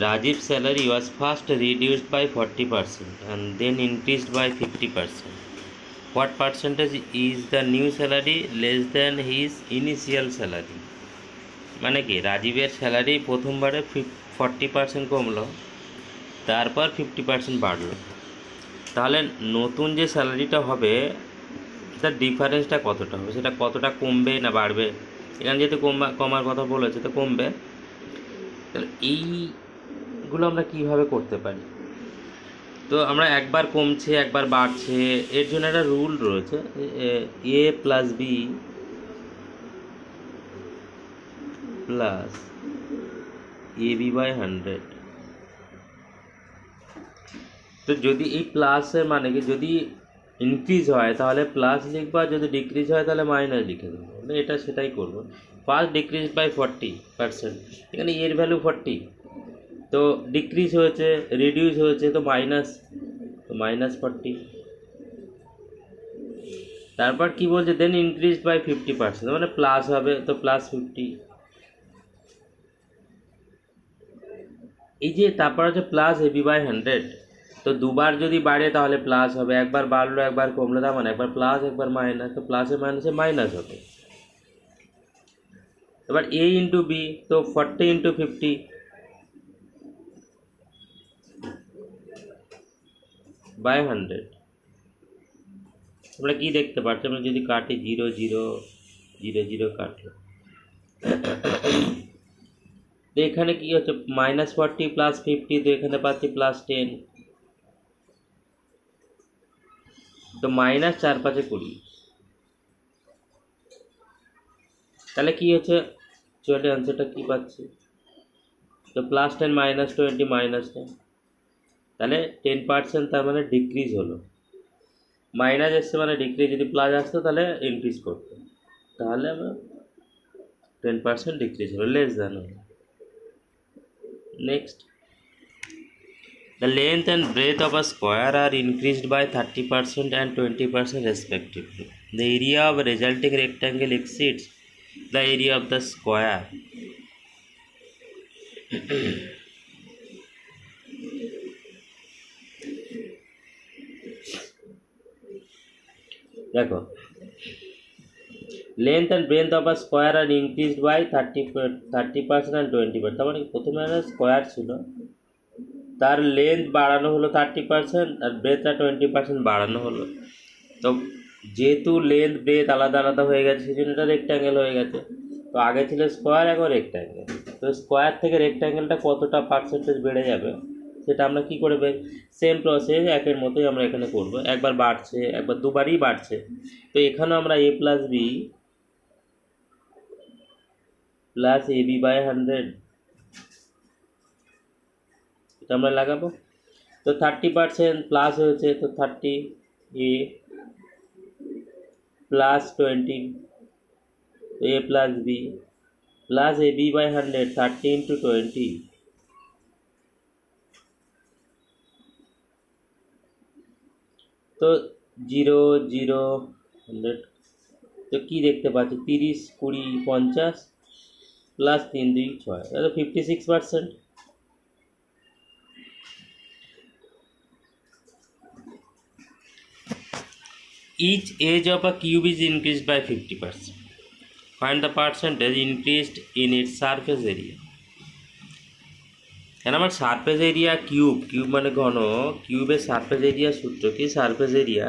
Rajiv's salary was first reduced by 40% and then increased by 50%. What percentage is the new salary less than his initial salary? মানে কি রাজীবের salary প্রথমবারে 40% কমলো, তারপর 50% বাড়লো। তাহলে নতুন যে স্যালারিটা হবে তার ডিফারেন্সটা কতটা হবে, সেটা কতটা কমবে না বাড়বে? এখানে যেহেতু কমার কথা বলেছে তো কমবে। তাহলে এইগুলো আমরা কীভাবে করতে পারি? তো আমরা একবার কমছে একবার বাড়ছে, এর জন্য একটা রুল রয়েছে, A plus B plus A B by 100। তো যদি এই প্লাসের মানে কি, যদি ইনক্রিজ হয় তাহলে প্লাস লিখবো, আর যদি ডিক্রিজ হয় তাহলে মাইনাস লিখে দেবো। এটা সেটাই করবো। ফার্স্ট ডিক্রিজ বাই 40%, এখানে এর ভ্যালু 40, তো ডিক্রিজ হয়েছে রিডিউস হয়েছে তো -40। তারপর কি বলছে, দেন ইনক্রিজ বাই 50%, মানে প্লাস হবে তো +50। এই যে তারপর হচ্ছে প্লাস এবি বাই 100, তো দুবার যদি বাড়ে তাহলে প্লাস হবে, একবার বাড়লো একবার কমলো, তার মানে একবার প্লাস একবার মাইনাস, তো প্লাসে মাইনাসে মাইনাস হবে। এবার এ ইন্টু বি, তো 40 ইন্টু 50 বাই 100। আমরা কি দেখতে পাচ্ছি, আমরা যদি কাটি 0 0 0 0 কাটলো, তো এখানে কি হচ্ছে -40 প্লাস 50, তো এখানে পাচ্ছি +10, তো -4 5 20। তাহলে কি হচ্ছে, চলে আনসারটা কি পাচ্ছি, তো +10 -20 -10, তাহলে 10%, তার মানে ডিক্রিজ হলো। মাইনাস এসছে মানে ডিক্রিজ, যদি প্লাস আসতো তাহলে ইনক্রিজ করতো, তাহলে আমরা 10% ডিক্রিজ হলো, লেস দ্যান হলো। Next, the length and breadth of a square are increased by 30% and 20% respectively. The area of a resulting rectangle exceeds the area of the square. দেখো, length and breadth of a square are increased by 30% and 20%। তার মানে প্রথমে একটা square ছিল, তার length বাড়ানো হলো 30% আর ব্রেথটা 20% বাড়ানো হলো। তো যেহেতু লেন্থ ব্রেথ আলাদা আলাদা হয়ে গেছে সেই জন্য এটা রেক্ট্যাঙ্গেল হয়ে গেছে। তো আগে ছিল স্কোয়ার, এখন রেক্ট্যাঙ্গেল। তো স্কোয়ার থেকে রেক্ট্যাঙ্গেলটা কতটা পার্সেন্টেজ বেড়ে যাবে সেটা আমরা কী করে সেম প্রসেস একের মতোই আমরা এখানে করব। একবার বাড়ছে, একবার দুবারই বাড়ছে, তো এখানেও আমরা a plus B plus A B by 100 এটা আমরা লাগাবো। তো 30% প্লাস হয়েছে, তো 30 A plus 20 A plus B plus A B by 100, 30 into 20, তো 0 0 100, তো কী দেখতে পাচ্ছি 30 20 50 প্লাস 3 2 6, তাহলে 56%। Each edge of a cube is increased by 50%. Find the percentage increased in its surface area. কেন আমার সারফেস এরিয়া কিউব মানে ঘন, কিউবের সারফেস এরিয়া সূত্র কি, সারফেস এরিয়া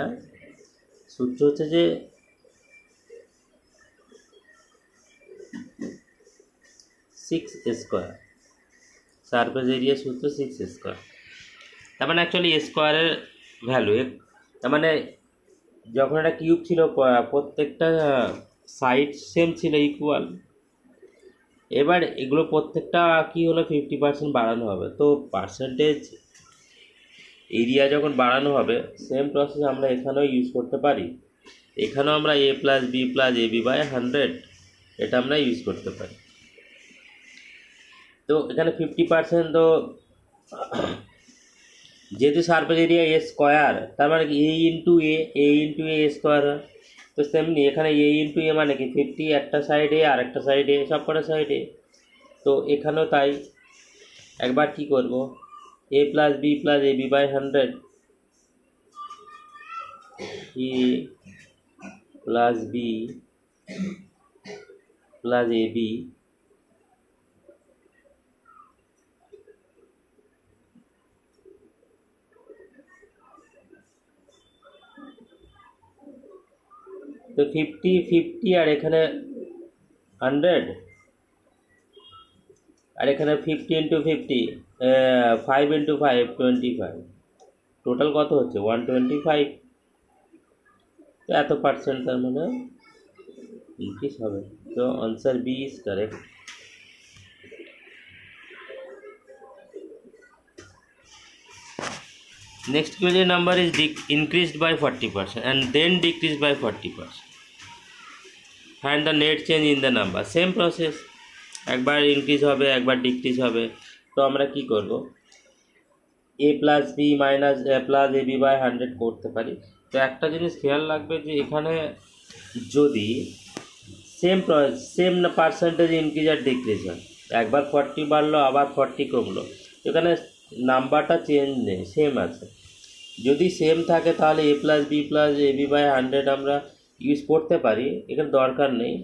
সূত্র হচ্ছে যে 6 স্কোয়ার, সারফেস এরিয়া সূত্র 6 স্কোয়ার। তার মানে অ্যাকচুয়ালি স্কোয়ারের ভ্যালু, তার মানে যখন একটা কিউব ছিল প্রত্যেকটা সাইড সেম ছিল, ইকুয়াল। এবার এগুলো প্রত্যেকটা কি হলো 50% বাড়ানো হবে, তো পার্সেন্টেজ এরিয়া যখন বাড়ানো হবে সেম প্রসেস আমরা এখানেও ইউজ করতে পারি। এখানেও আমরা a plus B plus A B by 100 এটা আমরা ইউজ করতে পারি। তো এখানে 50%, তো যেহেতু সারফেস এরিয়া এ স্কোয়ার, তার মানে কি এ ইন্টু এ স্কোয়ার হয়। তো সেমনি এখানে এ ইন্টু এ মানে কি 50 একটা সাইডে আর একটা সাইডে, সব কটা সাইডে, তো এখানেও তাই। একবার কি করব, a plus B plus A B by 100, a plus B plus A B তো 50 আর এখানে 100 আর এখানে 50 ইন্টু 50, 5 ইন্টু 5 25, টোটাল কত হচ্ছে 125। তো এত পার্সেন্ট তার মানে ইনক্রিজ হবে। তো answer B is correct. Next question number is increased by 40% and then decreased by 40%. Find the net change in the number. Same process, একবার ইনক্রিজ হবে একবার ডিক্রিজ হবে। তো আমরা কি করব, a plus B minus plus A B by 100 করতে পারি। তো একটা জিনিস খেয়াল রাখবে যে এখানে যদি সেম পার্সেন্টেজ ইনক্রিজ আর ডিক্রিজ হয়, একবার 40 বাড়লো আবার 40 কমলো, এখানে নাম্বারটা চেঞ্জ নেই, সেম আছে। যদি সেম থাকে তাহলে a plus B plus A B by 100 আমরা ইউজ করতে পারি, এখানে দরকার নেই।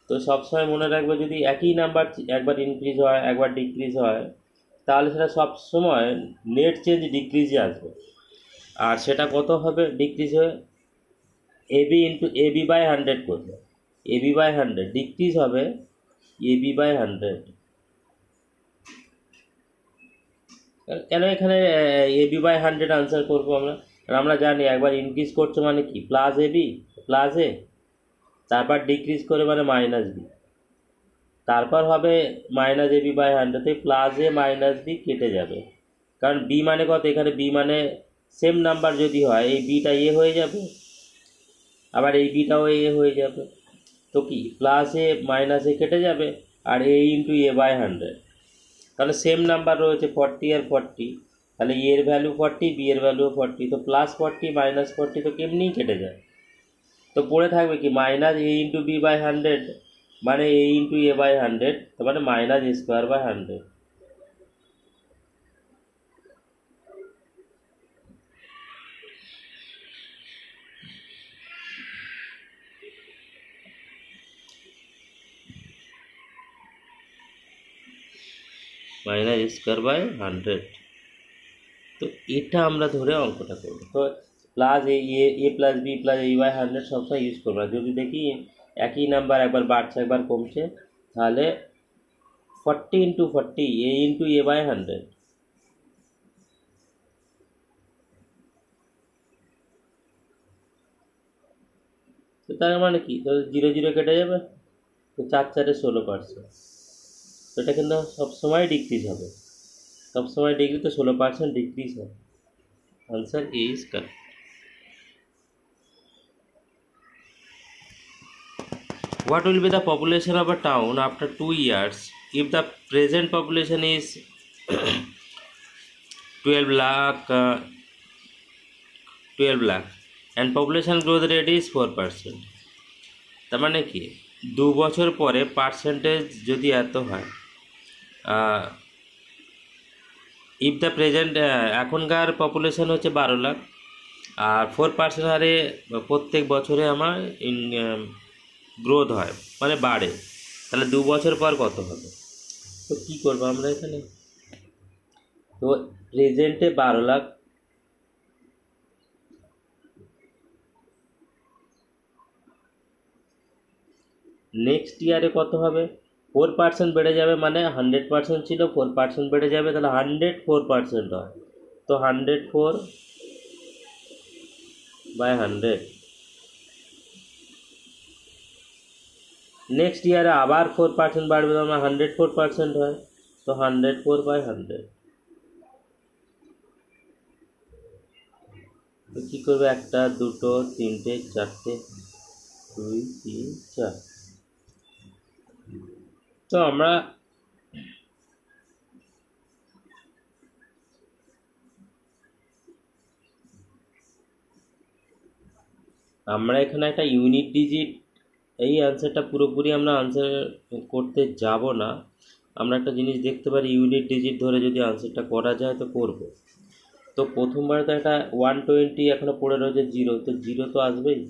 তো সবসময় মনে রাখবে যদি একই নাম্বার একবার ইনক্রিজ হয় একবার ডিক্রিজ হয় তাহলে সেটা সবসময় নেট চেঞ্জ ডিক্রিজে আসবে। আর সেটা কত হবে ডিক্রিজ হয়ে, A B into A B by 100 করবে, এ বি বাই 100 ডিক্রিজ হবে এ বি বাই 100। কেন এখানে এ বি বাই 100 আনসার করবো আমরা, কারণ আমরা জানি একবার ইনক্রিজ করছে মানে কি plus A B plus A, তারপর ডিক্রিজ করে মানে মাইনাস বি, তারপর হবে minus A B by 100, plus A minus B কেটে যাবে। কারণ বি মানে কত, এখানে বি মানে সেম নাম্বার যদি হয় এই বিটা এ হয়ে যাবে আবার এই বিটাও এ হয়ে যাবে। তো কি প্লাস এ মাইনাস এ কেটে যাবে আর এ ইন্টু এ বাই 100, তাহলে সেম নাম্বার রয়েছে 40 আর 40, তাহলে এর ভ্যালু 40 বি এর ভ্যালু 40, তো প্লাস 40 মাইনাস 40 তো কেমনিই কেটে যায়। তো পড়ে থাকবে কি minus A into B by 100 মানে এ ইন্টু এ বাই 100, তো মানে minus A square by 100। Minus A square by 100। তো এটা আমরা ধরে অঙ্কটা করবো। তো plus A plus B plus A by 100 সবসময় ইউজ করবো না। যদি দেখি একই নাম্বার একবার বাড়ছে একবার কমছে তাহলে 40 into 40 A into A by 100। তো তার মানে কি, তো 0 0 কেটে যাবে, তো 4 4 16%। তো এটা কিন্তু সবসময় ডিক্রিজ হবে, সবসময় ডিগ্রি, তো 16% ডিক্রিজ হবে। Answer is correct. What will be the population of a town after 2 years if the present population is 12 lakh 12 lakh and population growth rate is 4%? তার মানে কি 2 বছর পরে পার্সেন্টেজ যদি এত হয়, ইফ দ্য প্রেজেন্ট এখনকার পপুলেশন হচ্ছে 12 লাখ আর 4% হারে প্রত্যেক বছরে আমার গ্রোথ হয় মানে বাড়ে, তাহলে 2 বছর পর কত হবে? তো কী করবো আমরা এখানে, তো প্রেজেন্টে 12 লাখ, নেক্সট ইয়ারে কত হবে, 4% বেড়ে যাবে মানে 100% ছিল 4% বেড়ে যাবে, তাহলে 104% হয়। তো 104 বাই 100, নেক্সট ইয়ারে আবার 4% বাড়বে তো আমার 104% হয়, তো 104 বাই 100। তো কী করবে, 1 2 3 4 2 3 4। তো আমরা এখানে একটা ইউনিট ডিজিট, এই আনসারটা পুরোপুরি আমরা আনসার করতে যাব না, আমরা একটা জিনিস দেখতে পারি, ইউনিট ডিজিট ধরে যদি আনসারটা করা যায় তো করব। তো প্রথমবারে তো একটা 120 এখনও পড়ে রয়েছে জিরো, তো জিরো তো আসবেই।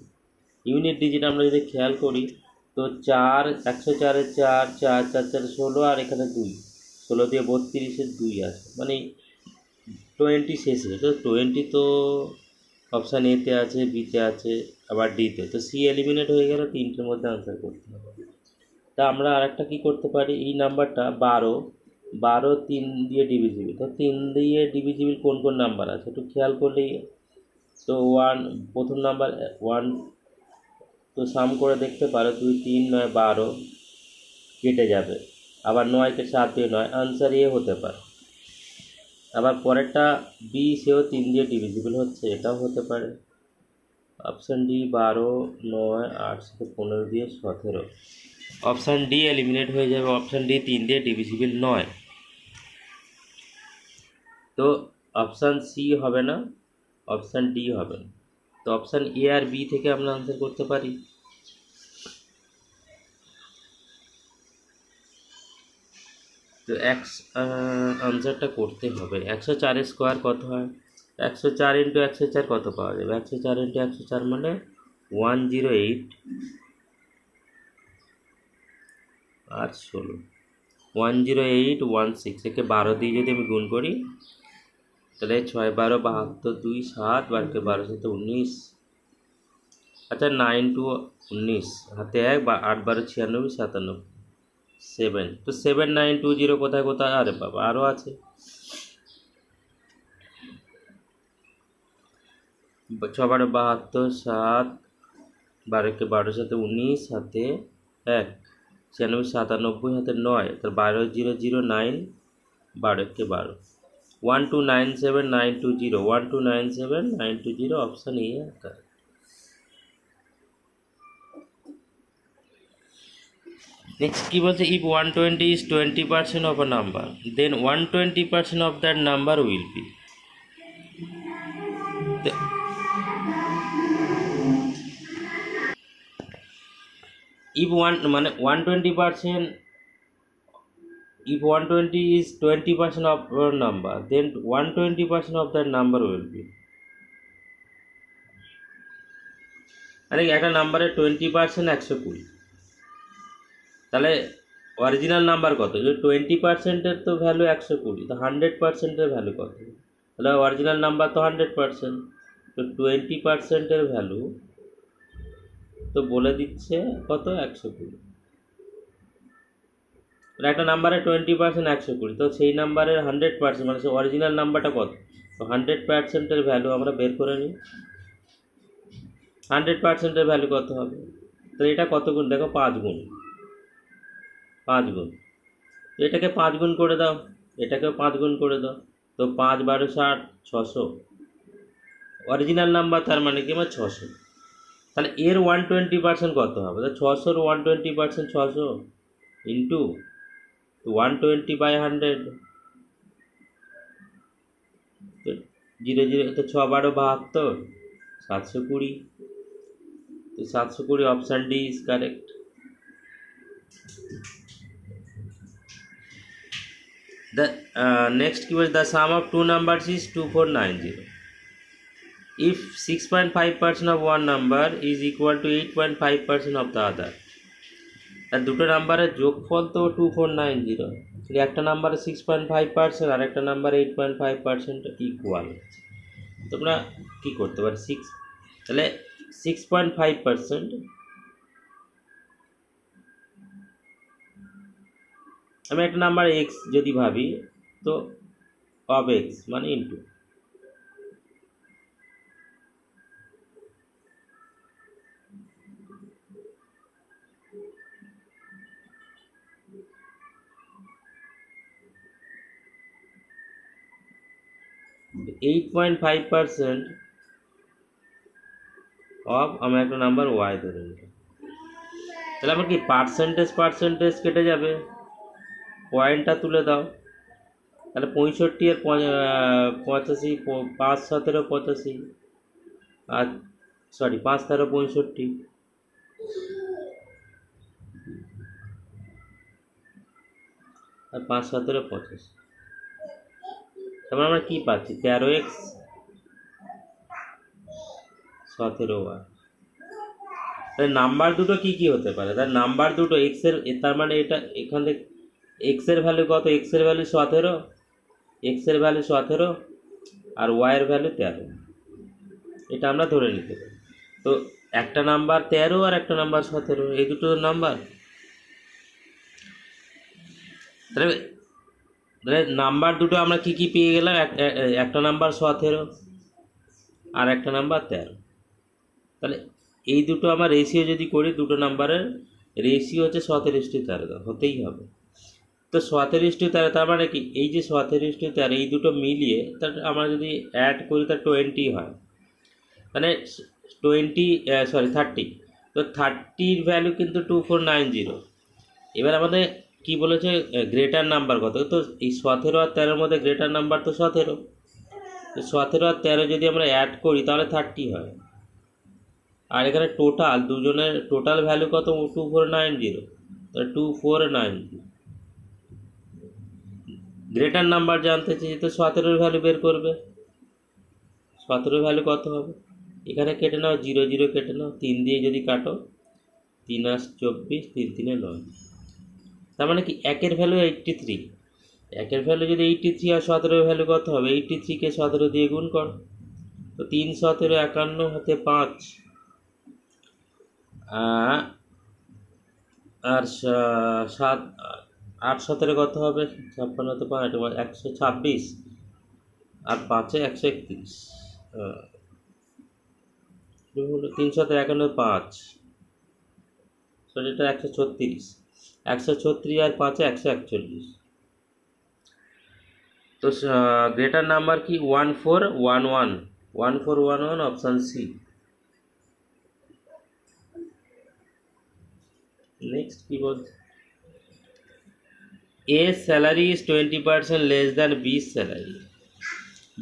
ইউনিট ডিজিট আমরা যদি খেয়াল করি তো 4, 104-এ 4, 4, 4, 4, 16, আর এখানে 2, 16 দিয়ে 32-এর 2 আছে, মানে 20 শেষে। তো 20 তো অপশান এতে আছে, বিতে আছে, আবার ডিতে, তো সি এলিমিনেট হয়ে গেলে তিনটের মধ্যে আনসার করতে হবে। তা আমরা আরেকটা কী করতে পারি, এই নাম্বারটা 12, 12 3 দিয়ে ডিভিজিবল। তো 3 দিয়ে ডিভিজিবল কোন কোন নাম্বার আছে একটু খেয়াল করলেই তো প্রথম নাম্বার 1, তো সাম করে দেখতে পারো 2, 3, 9, 12 কেটে যাবে। আবার 9কে 7 দিয়ে 9, আনসার এ হতে পারে। আবার পরেরটা বি, সেও 3 দিয়ে ডিভিজিবল হচ্ছে, এটাও হতে পারে। অপশান ডি 12, 9, 8, 15 দিয়ে 17। অপশান ডি এলিমিনেট হয়ে যাবে, অপশান ডি 3 দিয়ে ডিভিজিবল নয়। তো অপশান সি হবে না, অপশান ডি হবে না। তো অপশান এ আর বি থেকে আমরা আনসার করতে পারি। তো আনসারটা করতে হবে। 104 স্কোয়ার কত হয়? 104 ইন্টু 104 কত পাওয়া যাবে? 104 ইন্টু 104 মানে 108 আর 16, 10816। একে 12 দিয়ে যদি আমি গুণ করি তাহলে 6, 12, 72, 2, 7, 12কে 12, 7, 19। আচ্ছা 9 টু 19, হাতে 1, 8, 12, 96, 97, 7। তো 7920 কোথায় কোথায়? আরে বাবা, আরও আছে। 6, 12, 72, 7, 12কে 12, 7, 19, হাতে 1, 96, 97, হাতে 9, তার 12009, 12কে 12, 1297920, 1297920, অপশান এ আনসার। নেক্সট কি বলছে, if 120 is 20% of a number, then 120% of that number will be। if 120%, if 120 is 20% of a number, then 120% of that number will be, মানে একটা নাম্বারের 20% 120, তাহলে অরিজিনাল নাম্বার কত? যদি 20%-এর তো ভ্যালু 120, তো 100%-এর ভ্যালু কত? তাহলে অরিজিনাল নাম্বার তো 100%, তো 20%-এর ভ্যালু তো বলে দিচ্ছে কত? 120। একটা নাম্বারের 20% 120, তো সেই নাম্বারের 100% মানে সেই অরিজিনাল নাম্বারটা কত? তো 100%-এর ভ্যালু আমরা বের করে নিই। 100%-এর ভ্যালু কত হবে? তো এটা কত গুণ? দেখো 5 গুণ, 5 গুণ। তো এটাকে 5 গুণ করে দাও, এটাকেও 5 গুণ করে দাও। তো 5, 12, 60, 600। অরিজিনাল নাম্বার তার মানে কি আমার 600। তাহলে এর 120% কত হবে? তো 600-র 120% 600 ইন্টু 120/100, তো 0, 0, তো 6, 12, 72, 720। তো 720, option D is correct. The next কি বলছে, the sum of two numbers is 2490. If 6.5% of one number is equal to 8.5% of the other, আর দুটো নাম্বারের যোগফল তো 2490, একটা নাম্বারে 6.5% আর একটা নাম্বারে 8.5% ইকুয়াল। তোমরা কী করতে পারো? তাহলে 6.5%, আমি একটা নাম্বার এক্স যদি ভাবি, তো অফ এক্স মানে ইন্টু 8.5% অফ, আমি একটা নাম্বার ওয়াই ধরে নিলাম। তাহলে আমার কি পার্সেন্টেজ কেটে যাবে, পয়েন্টটা তুলে দাও। তাহলে 65 আর 85, 5, 17, 85, আর 5, 13, 65। আর 5 17 85। তারপর আমরা কি পাচ্ছি 13x 17y। তাহলে নাম্বার দুটো কি কি হতে পারে? তার নাম্বার দুটো x এর, তার মানে এটা এখান থেকে x এর ভ্যালু কত? x এর ভ্যালু 17, x এর ভ্যালু 17 আর y এর ভ্যালু 13, এটা আমরা ধরে নিতে পারি। তো একটা নাম্বার 13 আর একটা নাম্বার 17, এই দুটো নাম্বার। তাহলে নাম্বার দুটো আমরা কি কি পেয়ে গেলাম? একটা নাম্বার 17 আর একটা নাম্বার 13। তাহলে এই দুটো আমার রেশিও যদি করি, দুটো নাম্বারের রেশিও হচ্ছে 17:13, হতেই হবে। তো 17:13, তার মানে কি এই যে 17:13 এই দুটো মিলিয়ে তার আমরা যদি অ্যাড করি তার 20 হয়, মানে 30। তো 30-র ভ্যালু কিন্তু 2490। এবার আমাদের কি বলেছে, গ্রেটার নাম্বার কত? তো এই 17 আর 13-র মধ্যে গ্রেটার নাম্বার তো 17। তো 17 আর 13 যদি আমরা অ্যাড করি তাহলে 30 হয়। আর এখানে টোটাল দুজনের টোটাল ভ্যালু কত? 2490। তাহলে 2490। গ্রেটার নাম্বার জানতে চাই, তো 17-র ভ্যালু বের করবে। 17-র ভ্যালু কত হবে? এখানে কেটে নাও, 0 0 কেটে নাও, 3 দিয়ে যদি কাটো, 3 8 24, 3 3 9। তার মানে কি একের ভ্যালু 83। একের ভ্যালু যদি 83 আর 17-র ভ্যালু কত হবে? 83-কে 17 দিয়ে গুণ কর। তো 3 17 51 হাতে 5 আর 7 8 17 কত হবে? 56 হাতে 5 126 আর 5-এ 131। 3 17 51 5, এটা 136। 136 আর 5-এ 141। তো গ্রেটার নাম্বার কি? 1411। 1411, অপশান সি। নেক্সট কি বলছে? A salary is 20% less than B's salary.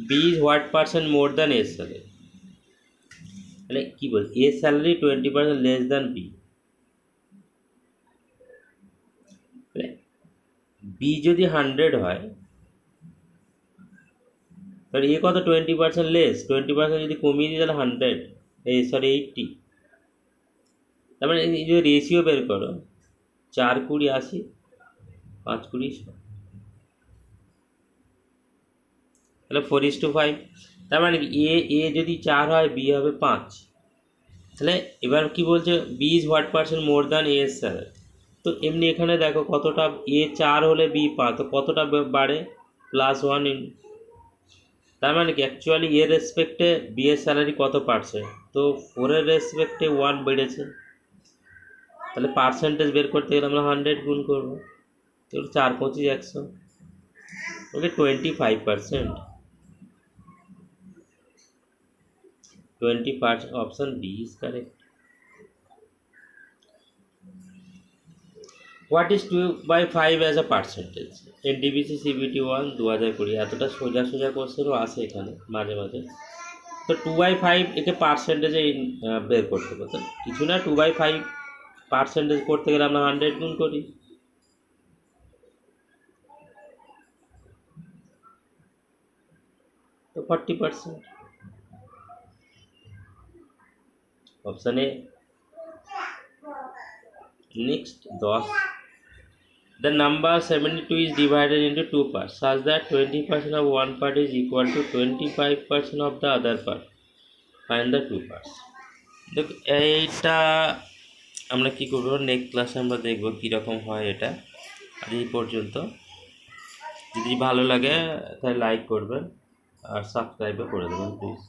B is what percent more than A salary? তাহলে কি বল? A salary 20% less than B। B যদি 100 হয়, তাহলে A কত? 20% লেস। 20% যদি কমিয়ে দিই তাহলে 100, 80। তার মানে এই যে রেশিও বের করো, 4 20 80, 5 20 100, তাহলে 4:5। তার মানে কি এ যদি 4 হয়, বি হবে 5। তাহলে এবার কি বলছে? B is what percent more than A sir. তো এমনি এখানে দেখো কতটা, এ 4 হলে বি 5, তো কতটা বাড়ে? +1 ইন। তার মানে কি অ্যাকচুয়ালি এর রেসপেক্টে বি এর স্যালারি কত পার্সেন্ট? তো 4-এর রেসপেক্টে 1 বেড়েছে। তাহলে পার্সেন্টেজ বের করতে গেলে আমরা 100 গুণ করবো। তো 4 25 100, okay 25%। 20%, option B is correct. What is 2/5 as a percentage? NTPC CBT 1 2020। এতটা সোজা সোজা কোশ্চেনও আসে এখানে মাঝে মাঝে। তো 2/5 একে পার্সেন্টেজে বের করতে পারতো কিছু না। 2/5 পার্সেন্টেজ করতে গেলে আমরা 100 গুণ করি। তো 40%, option A. Next 10, the number 72 is divided into 2 parts such that 20% of one part is equal to 25% of the other part. Find the 2 parts. দেখো এইটা আমরা কি করব, নেক্সট ক্লাসে আমরা দেখব কীরকম হয় এটা। আর এই পর্যন্ত যদি ভালো লাগে তাহলে লাইক করবেন আর সাবস্ক্রাইবও করে দেবেন প্লিজ।